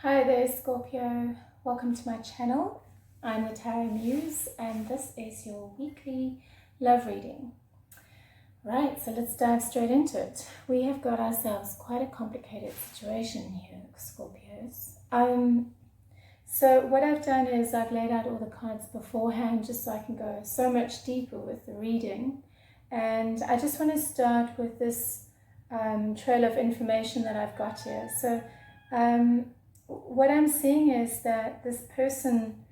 Hi there, Scorpio. Welcome to my channel. I'm the Tarot Muse, and this is your weekly love reading. Right, so let's dive straight into it. We have got ourselves quite a complicated situation here, Scorpios. So what I've done is I've laid out all the cards beforehand just so I can go so much deeper with the reading. And I just want to start with this trail of information that I've got here. So what I'm seeing is that this person,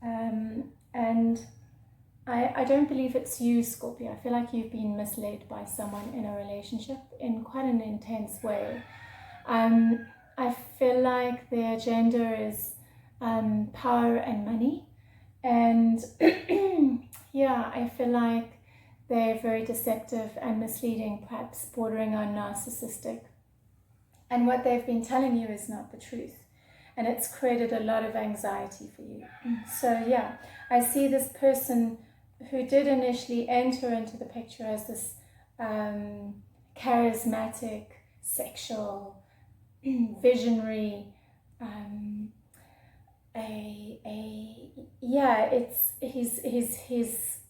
and I don't believe it's you, Scorpio. I feel like you've been misled by someone in a relationship in quite an intense way. I feel like their agenda is power and money. And yeah, I feel like they're very deceptive and misleading, perhaps bordering on narcissistic. And what they've been telling you is not the truth. And it's created a lot of anxiety for you. So yeah, I see this person who did initially enter into the picture as this charismatic, sexual, visionary,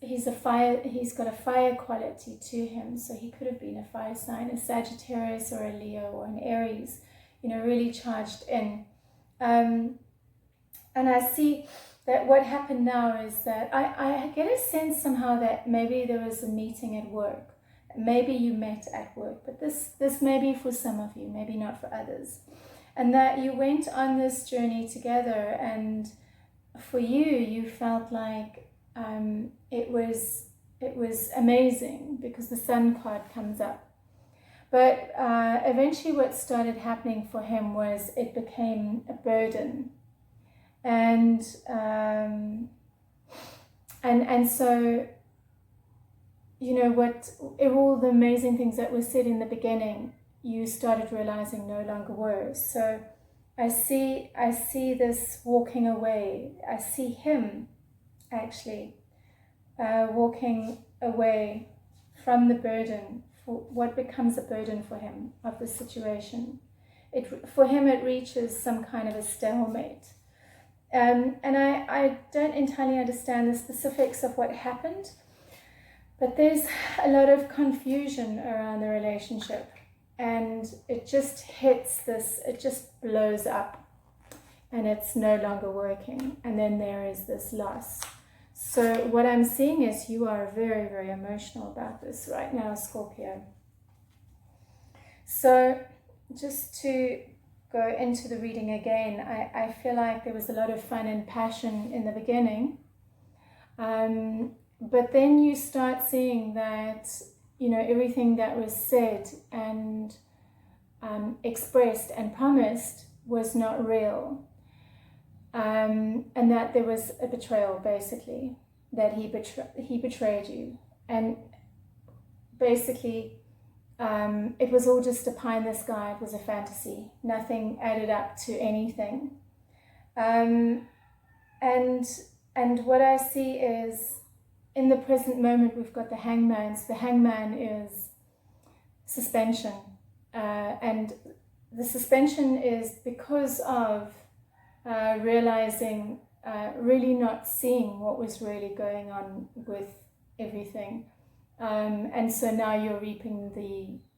he's a fire. He's got a fire quality to him. So he could have been a fire sign, a Sagittarius or a Leo or an Aries, really charged in. And I see that what happened now is that I get a sense somehow that maybe there was a meeting at work. Maybe you met at work, but this may be for some of you, maybe not for others. And that you went on this journey together, and for you felt like it was amazing because the Sun card comes up. But eventually what started happening for him was it became a burden. And so, what all the amazing things that were said in the beginning, you started realizing no longer were. So I see this walking away. I see him actually walking away from the burden, for what becomes a burden for him of the situation. For him it reaches some kind of a stalemate. And I don't entirely understand the specifics of what happened, but there's a lot of confusion around the relationship, and it just hits this, it just blows up, and it's no longer working, and then there is this loss. So what I'm seeing is you are very, very emotional about this right now, Scorpio. So just to go into the reading again, I feel like there was a lot of fun and passion in the beginning. But then you start seeing that, everything that was said and expressed and promised was not real. And that there was a betrayal, basically, that he betrayed you. And basically, it was all just a pie in the sky. It was a fantasy. Nothing added up to anything. And what I see is, in the present moment, we've got the hangman. So the hangman is suspension. And the suspension is because of realizing, really not seeing what was really going on with everything. And so now you're reaping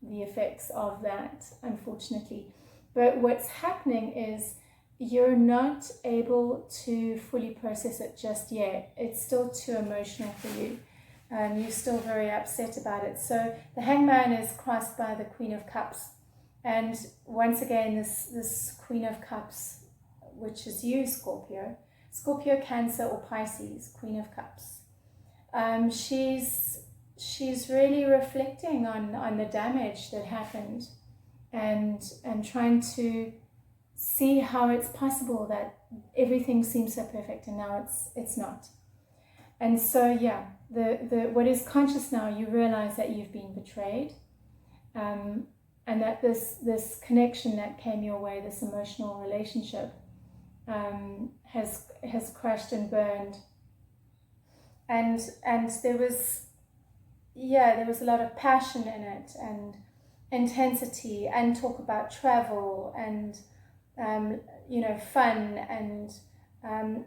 the effects of that, unfortunately. But what's happening is you're not able to fully process it just yet. It's still too emotional for you. You're still very upset about it. So the hangman is crossed by the Queen of Cups. And once again, this Queen of Cups, which is you, Scorpio, Cancer or Pisces, Queen of Cups. She's really reflecting on the damage that happened and trying to see how it's possible that everything seems so perfect and now it's not. And so yeah, the what is conscious now, you realize that you've been betrayed, and that this connection that came your way, this emotional relationship, has crashed and burned. And there was a lot of passion in it and intensity, and talk about travel and fun and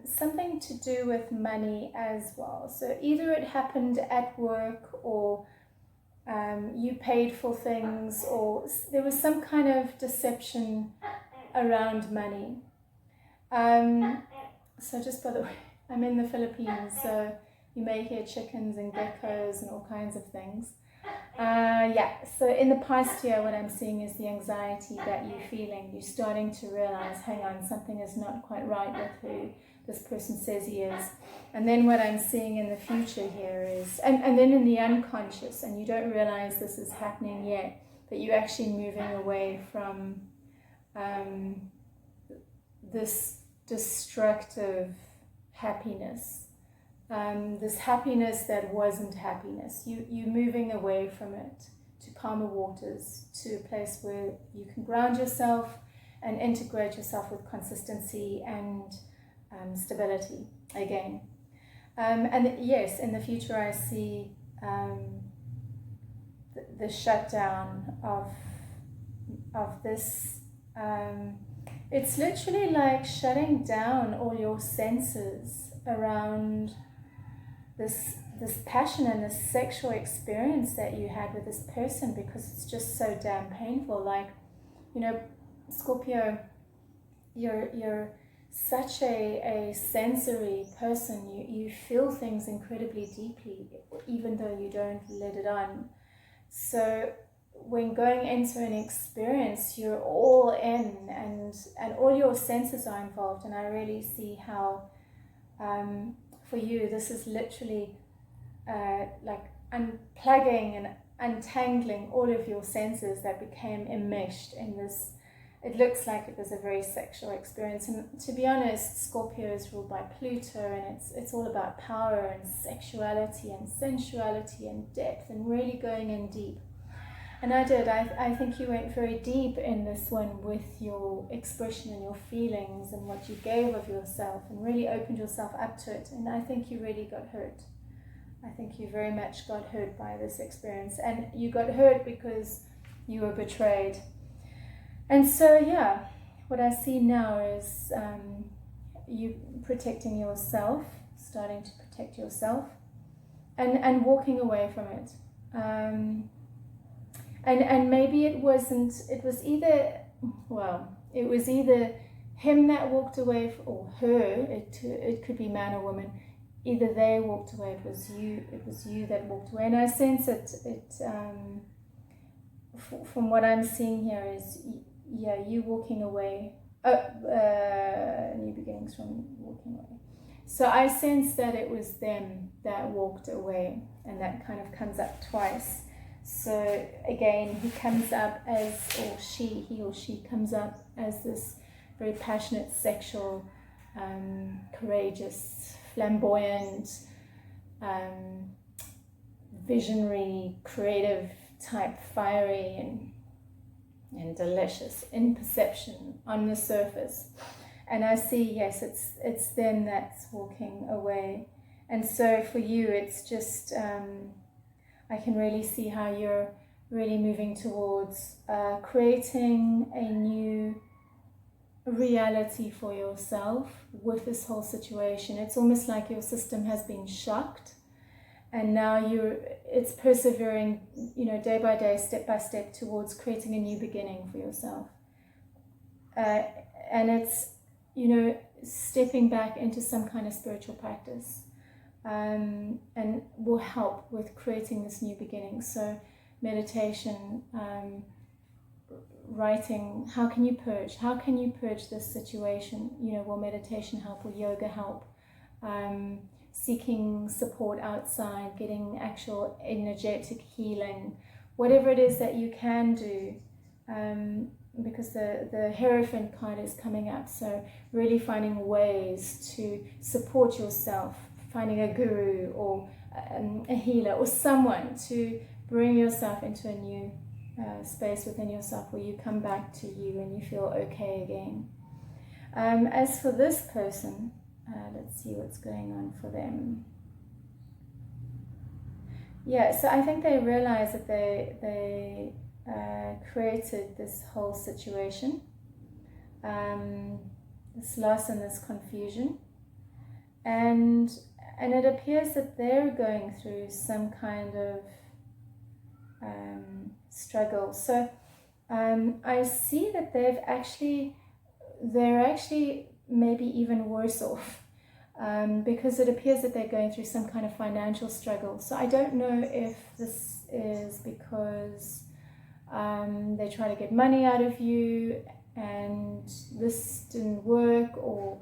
something to do with money as well. So either it happened at work, or you paid for things, or there was some kind of deception around money. So just by the way, I'm in the Philippines, so you may hear chickens and geckos and all kinds of things. So in the past year, what I'm seeing is the anxiety that you're feeling. You're starting to realize, hang on, something is not quite right with who this person says he is. And then what I'm seeing in the future here is, and then in the unconscious, and you don't realize this is happening yet, but you're actually moving away from this destructive happiness. This happiness that wasn't happiness. You're moving away from it to calmer waters, to a place where you can ground yourself and integrate yourself with consistency and stability again. And yes, in the future I see the shutdown of this. It's literally like shutting down all your senses around this passion and this sexual experience that you had with this person, because it's just so damn painful. Like, Scorpio, you're such a sensory person. You feel things incredibly deeply, even though you don't let it on. So when going into an experience, you're all in, and all your senses are involved. And I really see how for you this is literally like unplugging and untangling all of your senses that became enmeshed in this. It looks like it was a very sexual experience, and to be honest, Scorpio is ruled by Pluto, and it's all about power and sexuality and sensuality and depth and really going in deep. And I think you went very deep in this one with your expression and your feelings and what you gave of yourself, and really opened yourself up to it. And I think you really got hurt. I think you very much got hurt by this experience, and you got hurt because you were betrayed. And so, yeah, what I see now is you protecting yourself, starting to protect yourself, and walking away from it. And maybe it was either him that walked away, or her, it could be man or woman. Either they walked away, it was you that walked away. And I sense from what I'm seeing here is, you walking away. New beginnings from walking away. So I sense that it was them that walked away, and that kind of comes up twice. So again, he comes up as, he or she comes up as this very passionate, sexual, courageous, flamboyant, visionary, creative type, fiery and delicious in perception on the surface. And I see, yes, it's them that's walking away. And so for you, it's just, I can really see how you're really moving towards creating a new reality for yourself with this whole situation. It's almost like your system has been shocked, and now it's persevering, day by day, step by step, towards creating a new beginning for yourself. And it's, stepping back into some kind of spiritual practice, and will help with creating this new beginning. So meditation, writing, how can you purge this situation? Will meditation help? Will yoga help? Seeking support outside, getting actual energetic healing, whatever it is that you can do, because the Hierophant card is coming up. So really finding ways to support yourself, finding a guru or a healer or someone to bring yourself into a new space within yourself where you come back to you and you feel okay again. As for this person, let's see what's going on for them. Yeah, so I think they realize that they created this whole situation, and this loss and this confusion. And it appears that they're going through some kind of struggle. So I see that they're actually maybe even worse off, because it appears that they're going through some kind of financial struggle. So I don't know if this is because they try to get money out of you and this didn't work, or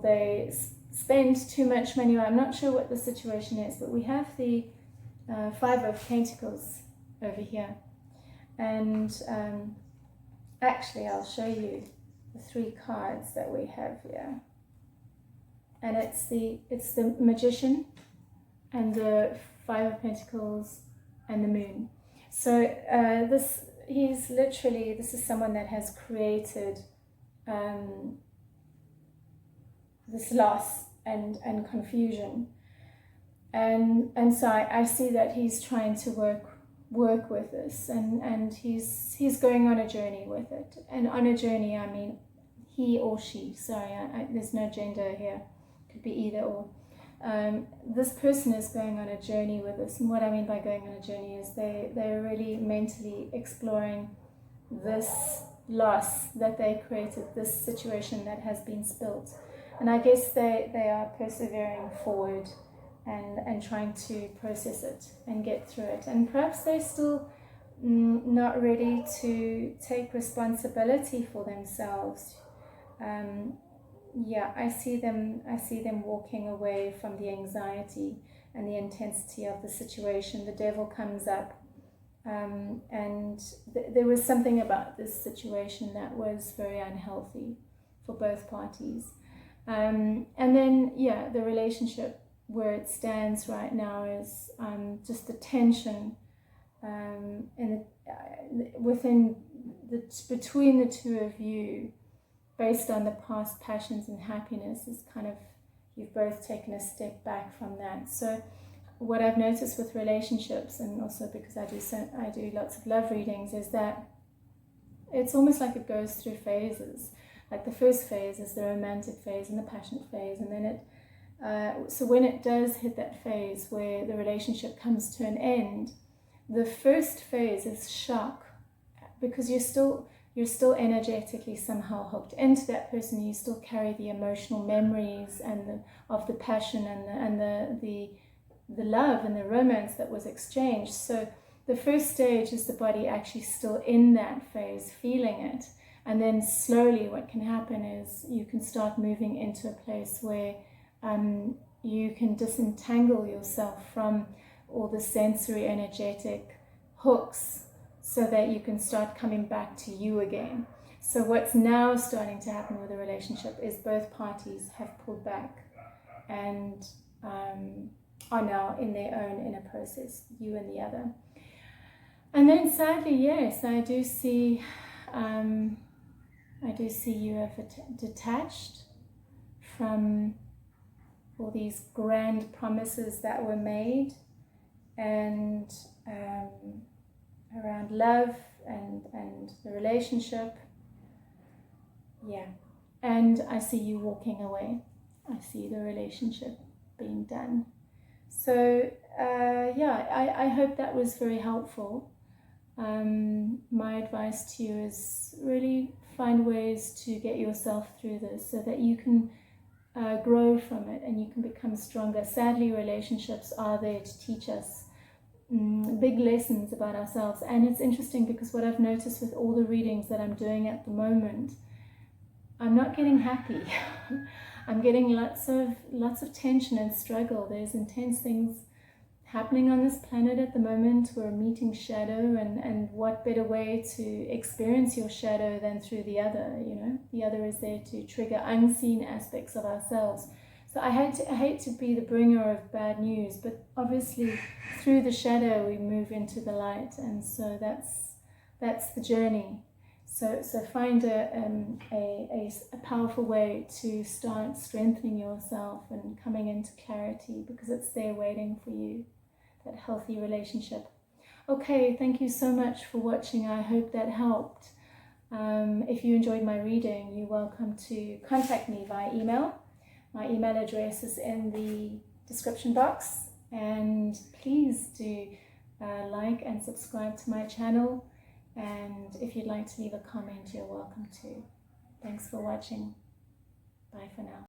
they spend too much money. I'm not sure what the situation is, but we have the Five of Pentacles over here, and actually I'll show you the 3 cards that we have here, and it's the Magician and the Five of Pentacles and the Moon. So this is someone that has created this loss and confusion, and so I see that he's trying to work with this, and he's going on a journey with it. And on a journey, I mean he or she, sorry, there's no gender here, could be either or. This person is going on a journey with this, and what I mean by going on a journey is they're really mentally exploring this loss that they created, this situation that has been spilt, and I guess they are persevering forward and trying to process it and get through it. And perhaps they're still not ready to take responsibility for themselves. Yeah, I see them walking away from the anxiety and the intensity of the situation. The devil comes up, and there was something about this situation that was very unhealthy for both parties. And then, yeah, the relationship where it stands right now is just the tension between the two of you, based on the past passions and happiness, is kind of, you've both taken a step back from that. So what I've noticed with relationships, and also because I do lots of love readings, is that it's almost like it goes through phases. Like the first phase is the romantic phase and the passionate phase, and then so when it does hit that phase where the relationship comes to an end, the first phase is shock, because you're still energetically somehow hooked into that person. You still carry the emotional memories of the passion and the love and the romance that was exchanged. So the first stage is the body actually still in that phase, feeling it. And then slowly what can happen is you can start moving into a place where you can disentangle yourself from all the sensory energetic hooks, so that you can start coming back to you again. So what's now starting to happen with the relationship is both parties have pulled back and are now in their own inner process, you and the other. And then sadly, yes, I do see you have detached from all these grand promises that were made, and around love and the relationship. Yeah, and I see you walking away. I see the relationship being done. So yeah, I hope that was very helpful. My advice to you is really find ways to get yourself through this, so that you can grow from it and you can become stronger. Sadly, relationships are there to teach us big lessons about ourselves. And it's interesting, because what I've noticed with all the readings that I'm doing at the moment, I'm not getting happy. I'm getting lots of tension and struggle. There's intense things happening on this planet at the moment. We're meeting shadow, and what better way to experience your shadow than through the other, you know? The other is there to trigger unseen aspects of ourselves. So I hate to be the bringer of bad news, but obviously through the shadow we move into the light, and so that's the journey. So find a powerful way to start strengthening yourself and coming into clarity, because it's there waiting for you, that healthy relationship. Okay, thank you so much for watching. I hope that helped. If you enjoyed my reading, you're welcome to contact me via email. My email address is in the description box, and please do like and subscribe to my channel, and if you'd like to leave a comment, you're welcome to. Thanks for watching. Bye for now.